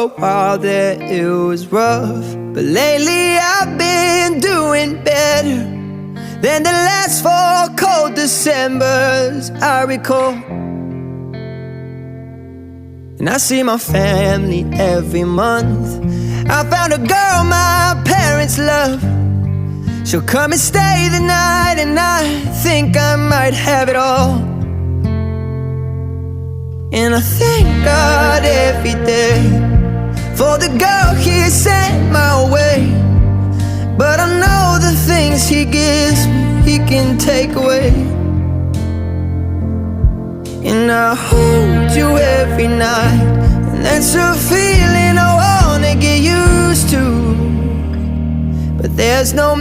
a while there it was rough, but lately I've been doing better than the last 4 cold Decembers I recall. And I see my family every month. I found a girl my parents love. She'll come and stay the night, and I think I might have it all. And I thank God every day for the girl He sent my way. But I know the things He gives me, He can take away. And I hold you every night, and that's a feeling I wanna get used to. But there's no